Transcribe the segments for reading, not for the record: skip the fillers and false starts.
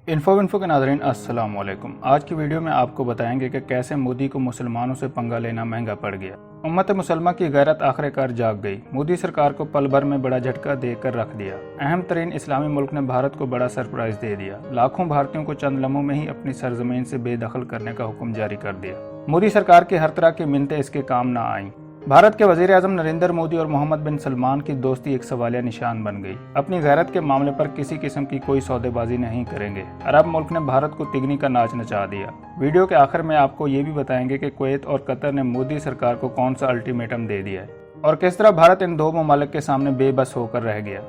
Info के नाज़रीन अस्सलाम वालेकुम। आज की वीडियो में आपको बताएंगे कि कैसे मोदी को मुसलमानों से पंगा लेना महंगा पड़ गया। उम्मत मुसलमा की गैरत आखिरकार जाग गई। मोदी सरकार को पल भर में बड़ा झटका देकर रख दिया। अहम तरीन इस्लामी मुल्क ने भारत को बड़ा सरप्राइज दे दिया। लाखों भारतीयों को चंद लम्हों में ही अपनी सरजमीन से बेदखल करने का हुक्म जारी कर दिया। मोदी सरकार की हर तरह की मिन्नतें इसके काम न आईं। भारत के वजीर आजम नरेंद्र मोदी और मोहम्मद बिन सलमान की दोस्ती एक सवालिया निशान बन गई। अपनी गैरत के मामले पर किसी किस्म की कोई सौदेबाजी नहीं करेंगे। अरब मुल्क ने भारत को तिगनी का नाच नचा दिया। वीडियो के आखिर में आपको ये भी बताएंगे कि कुवैत और कतर ने मोदी सरकार को कौन सा अल्टीमेटम दे दिया है और किस तरह भारत इन दो ममालिक के सामने बेबस होकर रह गया।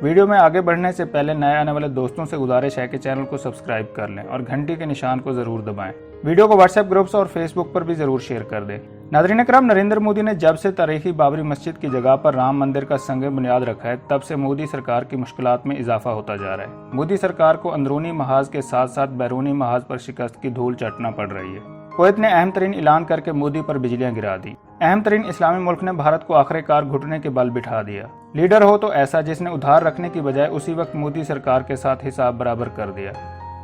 वीडियो में आगे बढ़ने से पहले नए आने वाले दोस्तों से गुजारिश है कि चैनल को सब्सक्राइब कर लें और घंटी के निशान को जरूर दबाएं। वीडियो को व्हाट्सएप ग्रुप्स और फेसबुक पर भी जरूर शेयर कर दें। नाज़रीन अकराम, नरेंद्र मोदी ने जब से तारीखी बाबरी मस्जिद की जगह पर राम मंदिर का संग बुनियाद रखा है, तब से मोदी सरकार की मुश्किलात में इजाफा होता जा रहा है। मोदी सरकार को अंदरूनी महाज के साथ साथ बैरूनी महाज पर शिकस्त की धूल चटना पड़ रही है। कुवैत ने अहम तरीन ऐलान करके मोदी पर बिजलियां गिरा दी। अहम तरीन इस्लामी मुल्क ने भारत को आखिरकार घुटने के बल बिठा दिया। लीडर हो तो ऐसा जिसने उधार रखने की बजाय उसी वक्त मोदी सरकार के साथ हिसाब बराबर कर दिया।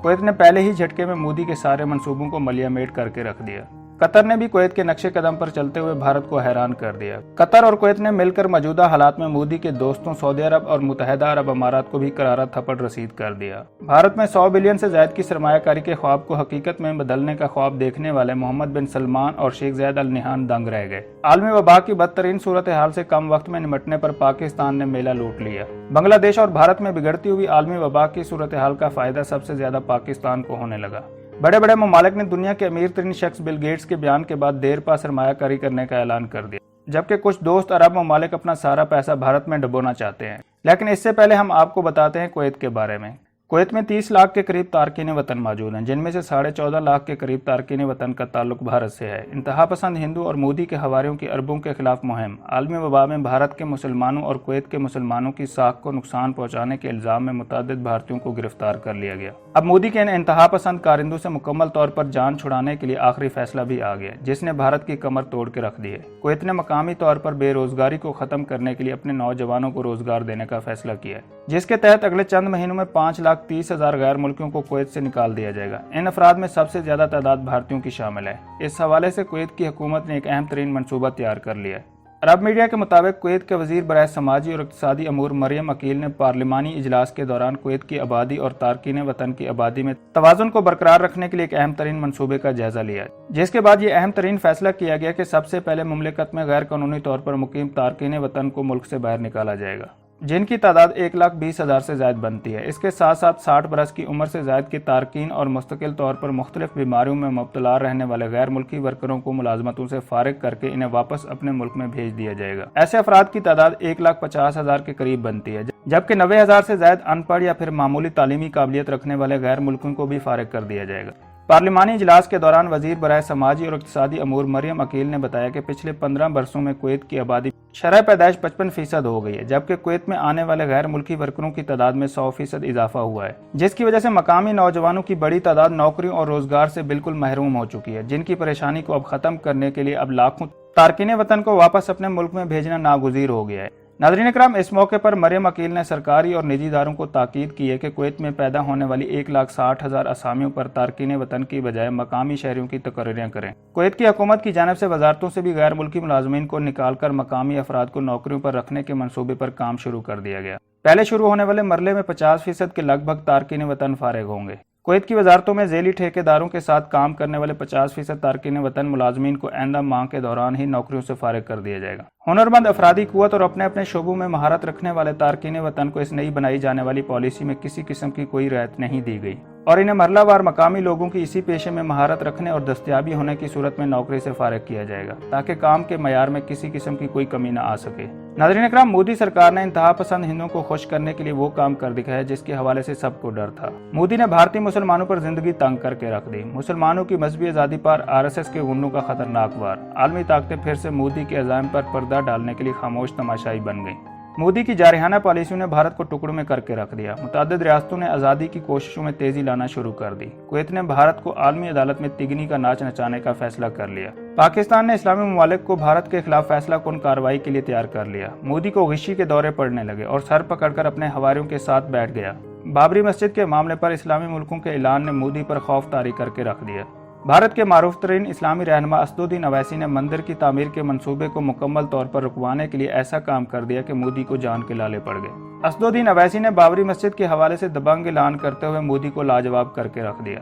कुवैत ने पहले ही झटके में मोदी के सारे मंसूबों को मलियामेट करके रख दिया। कतर ने भी कुवैत के नक्शे कदम पर चलते हुए भारत को हैरान कर दिया। कतर और कुवैत ने मिलकर मौजूदा हालात में मोदी के दोस्तों सऊदी अरब और मुत्तहिदा अरब अमारात को भी करारा थप्पड़ रसीद कर दिया। भारत में 100 बिलियन से ज्यादा की सरमायाकारी के ख्वाब को हकीकत में बदलने का ख्वाब देखने वाले मोहम्मद बिन सलमान और शेख ज़ायद अल नहयान दंग रह गए। आलमी वबा की बदतरीन सूरत हाल से कम वक्त में निपटने पर पाकिस्तान ने मेला लूट लिया। बांग्लादेश और भारत में बिगड़ती हुई आलमी वबा की सूरत हाल का फायदा सबसे ज्यादा पाकिस्तान को होने लगा। बड़े बड़े ममालिक ने दुनिया के अमीर तरीन शख्स बिल गेट्स के बयान के बाद देर पा सरमायाकारी करने का ऐलान कर दिया, जबकि कुछ दोस्त अरब ममालिक अपना सारा पैसा भारत में डुबोना चाहते हैं। लेकिन इससे पहले हम आपको बताते हैं कुवैत के बारे में। कुवैत में 30 लाख के करीब तारकीन वतन मौजूद हैं, जिनमें से 14.5 लाख के करीब तारकीन वतन का ताल्लुक भारत से है। इंतहा पसंद हिंदू और मोदी के हवारियों की अरबों के खिलाफ मुहिम आलमी वबा में भारत के मुसलमानों और कुवैत के मुसलमानों की साख को नुकसान पहुंचाने के इल्जाम में मुतअद्दिद भारतीयों को गिरफ्तार कर लिया गया। अब मोदी के इन इंतहा पसंद कारिंदों से मुकम्मल तौर पर जान छुड़ाने के लिए आखिरी फैसला भी आ गया, जिसने भारत की कमर तोड़ के रख दी है। कुवैत ने मकामी तौर पर बेरोजगारी को खत्म करने के लिए अपने नौजवानों को रोजगार देने का फैसला किया है, जिसके तहत अगले चंद महीनों में 5,30,000 गैर मुल्कियों को कुवैत से निकाल दिया जाएगा। इन अफराद में सबसे ज्यादा तादाद भारतीयों की शामिल है। इस हवाले से कुवैत की हुकूमत ने एक अहम तरीन मनसूबा तैयार कर लिया है। अरब मीडिया के मुताबिक कुवैत के वजीर बराए समाजी और इक्तिसादी अमूर मरियम अकील ने पार्लिमानी इजलास के दौरान कुवैत की आबादी और तारकीन वतन की आबादी में तवाज़ुन को बरकरार रखने के लिए एक अहम तरीन मनसूबे का जायजा लिया, जिसके बाद ये अहम तरीन फैसला किया गया कि सबसे पहले मुमलिकत में गैर कानूनी तौर पर मुकीम तारकीन वतन को मुल्क से बाहर निकाला जाएगा, जिनकी तादाद 1,20,000 से ज्यादा बनती है। इसके साथ साथ 60 बरस की उम्र से ज्यादा के तारकीन और मुस्तकिल तौर पर मुख्तलिफ बीमारियों में मुब्तला रहने वाले गैर मुल्की वर्करों को मुलाजमतों से फारिग करके इन्हें वापस अपने मुल्क में भेज दिया जाएगा। ऐसे अफराद की तादाद 1,50,000 के करीब बनती है, जबकि 90,000 से ज्यादा अनपढ़ या फिर मामूली तालीमी काबिलियत रखने वाले गैर मुल्कियों को भी फारिग कर दिया जाएगा। पार्लिमानी इजलास के दौरान वजीर बराए समाजी और इक्तिसादी अमूर मरियम अकील ने बताया कि पिछले 15 बरसों में कुवैत की आबादी शरह पैदाइश 55% हो गई है, जबकि कुवैत में आने वाले गैर मुल्की वर्करों की तादाद में 100% इजाफा हुआ है, जिसकी वजह से मकामी नौजवानों की बड़ी तादाद नौकरियों और रोजगार से बिल्कुल महरूम हो चुकी है, जिनकी परेशानी को अब खत्म करने के लिए अब लाखों तारकीन वतन को वापस अपने मुल्क में भेजना नागुज़ीर हो गया है। नाज़रीन इकराम, इस मौके पर मरियम अकील ने सरकारी और निजी इदारों को ताकीद की है कि कुवैत में पैदा होने वाली 1,60,000 असामियों पर तारकीन वतन की बजाय मकामी शहरियों की तकर्रियां करें। कुवैत की हुकूमत की जानिब से वजारतों से भी गैर मुल्की मुलाजमीन को निकाल कर मकामी अफराद को नौकरियों पर रखने के मनसूबे पर काम शुरू कर दिया गया। पहले शुरू होने वाले मरले में 50% के लगभग तारकीन वतन फारिग होंगे। कुवैत की वजारतों में झेली ठेकेदारों के साथ काम करने वाले 50% तारकीन वतन मुलाजमीन को आइंदा माह के दौरान ही नौकरियों से फारिग कर दिया जाएगा। हुनरमंद अफरादी कुव्वत और अपने अपने शोबों में महारत रखने वाले तारकीन वतन को इस नई बनाई जाने वाली पॉलिसी में किसी किस्म की कोई रियायत नहीं दी गई और इन्हें मरलावार मकामी लोगों की इसी पेशे में महारत रखने और दस्तयाबी होने की सूरत में नौकरी से फारिग किया जाएगा, ताकि काम के मयार में किसी किस्म की कोई कमी न आ सके। नाज़रीन इकराम, मोदी सरकार ने इंतहा पसंद हिंदुओं को खुश करने के लिए वो काम कर दिखाया जिसके हवाले से सबको डर था। मोदी ने भारतीय मुसलमानों पर जिंदगी तंग करके रख दी। मुसलमानों की मजहबी आज़ादी पर RSS के गुंडों का खतरनाक वार। आलमी ताकतें फिर से मोदी के अज़ाइम पर पर्दा डालने के लिए खामोश तमाशाई बन गई। मोदी की जारहाना पॉलिसियों ने भारत को टुकड़ों में करके रख दिया। मुतअद्दिद रियासतों ने आज़ादी की कोशिशों में तेजी लाना शुरू कर दी। कुवैत ने भारत को आलमी अदालत में तिगनी का नाच नचाने का फैसला कर लिया। पाकिस्तान ने इस्लामी ममालिक को भारत के खिलाफ फैसला कुन कार्रवाई के लिए तैयार कर लिया। मोदी को गिशी के दौरे पड़ने लगे और सर पकड़कर अपने हवारियों के साथ बैठ गया। بابری مسجد کے معاملے پر اسلامی ملکوں کے اعلان نے مودی پر خوف طاری کر کے رکھ دیا۔ بھارت کے معروف ترین اسلامی رہنما اسدالدین اویسی نے مندر کی تعمیر کے منصوبے کو مکمل طور پر رکوانے کے لیے ایسا کام کر دیا کہ مودی کو جان کے لالے پڑ گئے۔ اسدالدین اویسی نے بابری مسجد کے حوالے سے دبنگ اعلان کرتے ہوئے مودی کو لاجواب کر کے رکھ دیا۔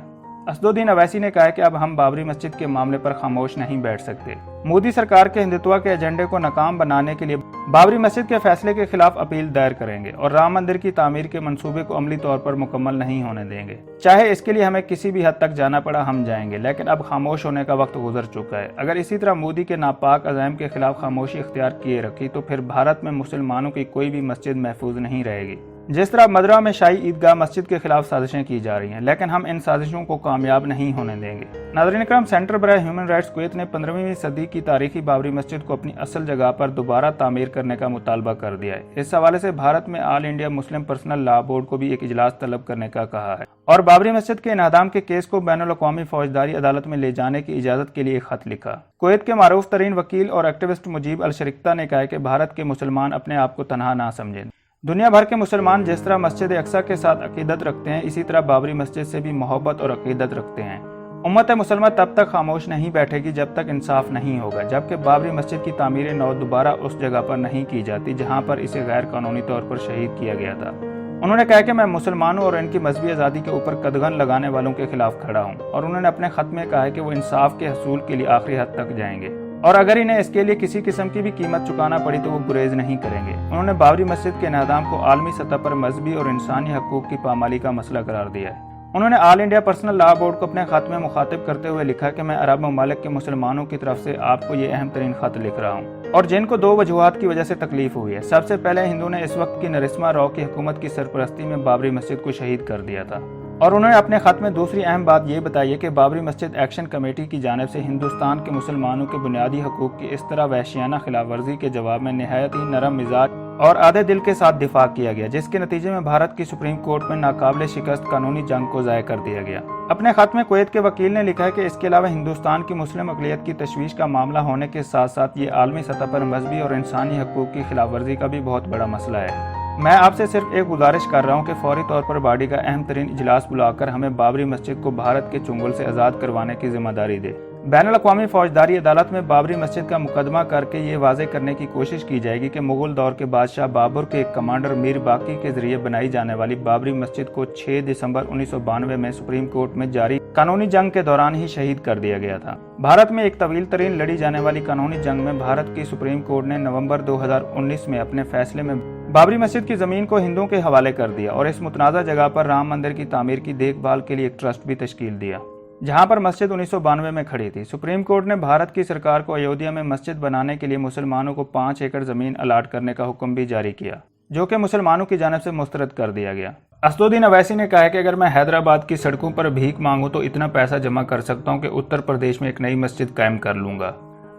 اسدالدین اویسی نے کہا کہ اب ہم بابری مسجد کے معاملے پر خاموش نہیں بیٹھ سکتے۔ مودی سرکار کے ہندوتوا کے ایجنڈے کو ناکام بنانے کے لیے بابری مسجد کے فیصلے کے خلاف اپیل دائر کریں گے اور رام مندر کی تعمیر کے منصوبے کو عملی طور پر مکمل نہیں ہونے دیں گے۔ چاہے اس کے لیے ہمیں کسی بھی حد تک جانا پڑا ہم جائیں گے، لیکن اب خاموش ہونے کا وقت گزر چکا ہے۔ اگر اسی طرح مودی کے ناپاک عزائم کے خلاف خاموشی اختیار کیے رکھی تو پھر بھارت میں مسلمانوں کی کوئی بھی مسجد محفوظ نہیں رہے گی۔ جس طرح مدرہ میں شاہی عیدگاہ مسجد کے خلاف سازشیں کی جا رہی ہیں، لیکن ہم ان سازشوں کو کامیاب نہیں ہونے دیں گے۔ ناظرین اکرام، سینٹر برائے ہیومن رائٹس کویت نے 15ویں صدی کی تاریخی بابری مسجد کو اپنی اصل جگہ پر دوبارہ تعمیر کرنے کا مطالبہ کر دیا ہے۔ اس حوالے سے بھارت میں آل انڈیا مسلم پرسنل لا بورڈ کو بھی ایک اجلاس طلب کرنے کا کہا ہے اور بابری مسجد کے انہدام کے کیس کو بین الاقوامی فوجداری عدالت میں لے جانے کی اجازت کے لیے ایک خط لکھا۔ کویت کے معروف ترین وکیل اور ایکٹیوسٹ مجیب الشرکتہ نے کہا کہ بھارت کے مسلمان اپنے آپ کو تنہا نہ سمجھیں۔ دنیا بھر کے مسلمان جس طرح مسجد اقصی کے ساتھ عقیدت رکھتے ہیں، اسی طرح بابری مسجد سے بھی محبت اور عقیدت رکھتے ہیں۔ امت مسلمہ تب تک خاموش نہیں بیٹھے گی جب تک انصاف نہیں ہوگا، جبکہ بابری مسجد کی تعمیر نو دوبارہ اس جگہ پر نہیں کی جاتی جہاں پر اسے غیر قانونی طور پر شہید کیا گیا تھا۔ انہوں نے کہا کہ میں مسلمانوں اور ان کی مذہبی آزادی کے اوپر قدغن لگانے والوں کے خلاف کھڑا ہوں، اور انہوں نے اپنے خط میں کہا ہے کہ وہ انصاف کے حصول کے لیے آخری حد تک جائیں گے، اور اگر انہیں اس کے لیے کسی قسم کی بھی قیمت چکانا پڑی تو وہ گریز نہیں کریں گے۔ انہوں نے بابری مسجد کے انہدام کو عالمی سطح پر مذہبی اور انسانی حقوق کی پامالی کا مسئلہ قرار دیا ہے۔ انہوں نے آل انڈیا پرسنل لا بورڈ کو اپنے خط میں مخاطب کرتے ہوئے لکھا کہ میں عرب ممالک کے مسلمانوں کی طرف سے آپ کو یہ اہم ترین خط لکھ رہا ہوں، اور جن کو دو وجوہات کی وجہ سے تکلیف ہوئی ہے۔ سب سے پہلے ہندو نے اس وقت کی نرسما راؤ کی حکومت کی سرپرستی میں بابری مسجد کو شہید کر دیا تھا، اور انہوں نے اپنے خط میں دوسری اہم بات یہ بتائی ہے کہ بابری مسجد ایکشن کمیٹی کی جانب سے ہندوستان کے مسلمانوں کے بنیادی حقوق کی اس طرح وحشیانہ خلاف ورزی کے جواب میں نہایت ہی نرم مزاج اور آدھے دل کے ساتھ دفاع کیا گیا، جس کے نتیجے میں بھارت کی سپریم کورٹ میں ناقابل شکست قانونی جنگ کو ضائع کر دیا گیا۔ اپنے خط میں کویت کے وکیل نے لکھا ہے کہ اس کے علاوہ ہندوستان کی مسلم اقلیت کی تشویش کا معاملہ ہونے کے ساتھ ساتھ یہ عالمی سطح پر مذہبی اور انسانی حقوق کی خلاف ورزی کا بھی بہت بڑا مسئلہ ہے۔ میں آپ سے صرف ایک گزارش کر رہا ہوں کہ فوری طور پر باڈی کا اہم ترین اجلاس بلا کر ہمیں بابری مسجد کو بھارت کے چنگل سے آزاد کروانے کی ذمہ داری دے۔ بین الاقوامی فوجداری عدالت میں بابری مسجد کا مقدمہ کر کے یہ واضح کرنے کی کوشش کی جائے گی کہ مغل دور کے بادشاہ بابر کے ایک کمانڈر میر باقی کے ذریعے بنائی جانے والی بابری مسجد کو 6 دسمبر 1992 میں سپریم کورٹ میں جاری قانونی جنگ کے دوران ہی شہید کر دیا گیا تھا۔ بھارت میں ایک طویل ترین لڑی جانے والی قانونی جنگ میں بھارت کی سپریم کورٹ نے نومبر 2019 میں اپنے فیصلے میں بابری مسجد کی زمین کو ہندوؤں کے حوالے کر دیا اور اس متنازع جگہ پر رام مندر کی تعمیر کی دیکھ بھال کے لیے ایک ٹرسٹ بھی تشکیل دیا، جہاں پر مسجد 1992 میں کھڑی تھی۔ سپریم کورٹ نے بھارت کی سرکار کو ایودھیا میں مسجد بنانے کے لیے مسلمانوں کو 5 ایکڑ زمین الاٹ کرنے کا حکم بھی جاری کیا، جو کہ مسلمانوں کی جانب سے مسترد کر دیا گیا۔ اسدالدین اویسی نے کہا کہ اگر میں حیدرآباد کی سڑکوں پر بھیک مانگوں تو اتنا پیسہ جمع کر سکتا ہوں کہ اتر پردیش میں ایک نئی مسجد قائم کر لوں گا۔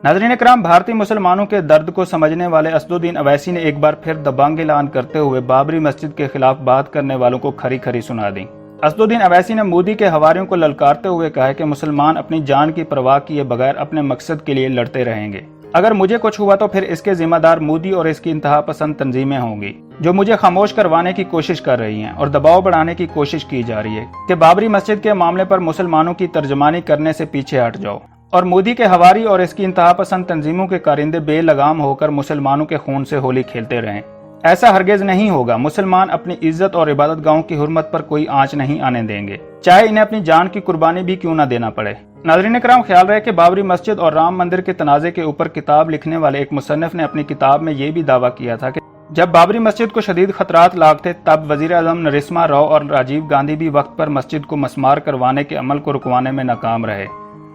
ناظرین اکرام، بھارتی مسلمانوں کے درد کو سمجھنے والے اسدالدین اویسی نے ایک بار پھر دبنگ اعلان کرتے ہوئے بابری مسجد کے خلاف بات کرنے والوں کو کھری کھری سنا دی۔ اسدالدین اویسی نے مودی کے حواریوں کو للکارتے ہوئے کہا کہ مسلمان اپنی جان کی پرواہ کیے بغیر اپنے مقصد کے لیے لڑتے رہیں گے۔ اگر مجھے کچھ ہوا تو پھر اس کے ذمہ دار مودی اور اس کی انتہا پسند تنظیمیں ہوں گی، جو مجھے خاموش کروانے کی کوشش کر رہی ہیں اور دباؤ بڑھانے کی کوشش کی جا رہی ہے کہ بابری مسجد کے معاملے پر مسلمانوں کی ترجمانی کرنے سے پیچھے ہٹ جاؤ، اور مودی کے حواری اور اس کی انتہا پسند تنظیموں کے کارندے بے لگام ہو کر مسلمانوں کے خون سے ہولی کھیلتے رہیں۔ ایسا ہرگز نہیں ہوگا۔ مسلمان اپنی عزت اور عبادت گاہوں کی حرمت پر کوئی آنچ نہیں آنے دیں گے، چاہے انہیں اپنی جان کی قربانی بھی کیوں نہ دینا پڑے۔ ناظرین اکرام، خیال رہے کہ بابری مسجد اور رام مندر کے تنازع کے اوپر کتاب لکھنے والے ایک مصنف نے اپنی کتاب میں یہ بھی دعویٰ کیا تھا کہ جب بابری مسجد کو شدید خطرات لاحق تھے تب وزیر اعظم نرسما راؤ اور راجیو گاندھی بھی وقت پر مسجد کو مسمار کروانے کے عمل کو رکوانے میں ناکام رہے۔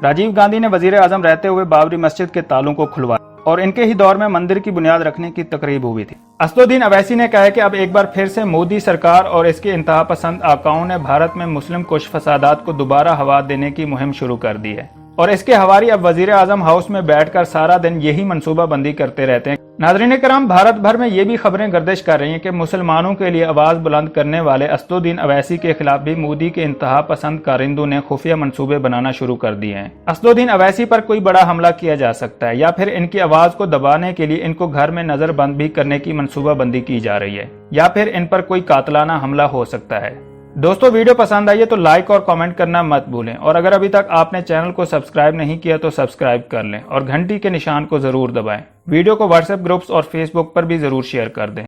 راجیو گاندھی نے وزیر اعظم رہتے ہوئے بابری مسجد کے تالوں کو کھلوایا اور ان کے ہی دور میں مندر کی بنیاد رکھنے کی تقریب ہوئی تھی۔ اسدالدین اویسی نے کہا کہ اب ایک بار پھر سے مودی سرکار اور اس کے انتہا پسند آقاؤں نے بھارت میں مسلم کش فسادات کو دوبارہ ہوا دینے کی مہم شروع کر دی ہے، اور اس کے حواری اب وزیر اعظم ہاؤس میں بیٹھ کر سارا دن یہی منصوبہ بندی کرتے رہتے ہیں नाज़रीन करम, भारत भर में ये भी खबरें गर्दिश कर रही हैं कि मुसलमानों के लिए आवाज़ बुलंद करने वाले असदुद्दीन अवैसी के खिलाफ भी मोदी के इंतहा पसंद कारिंदों ने खुफिया मंसूबे बनाना शुरू कर दिए हैं। असदुद्दीन अवैसी पर कोई बड़ा हमला किया जा सकता है या फिर इनकी आवाज़ को दबाने के लिए इनको घर में नज़रबंद भी करने की मनसूबाबंदी की जा रही है या फिर इन पर कोई कातलाना हमला हो सकता है। दोस्तों, वीडियो पसंद आई है तो लाइक और कमेंट करना मत भूलें और अगर अभी तक आपने चैनल को सब्सक्राइब नहीं किया तो सब्सक्राइब कर लें और घंटी के निशान को जरूर दबाएं। वीडियो को व्हाट्सएप ग्रुप्स और फेसबुक पर भी जरूर शेयर कर दें।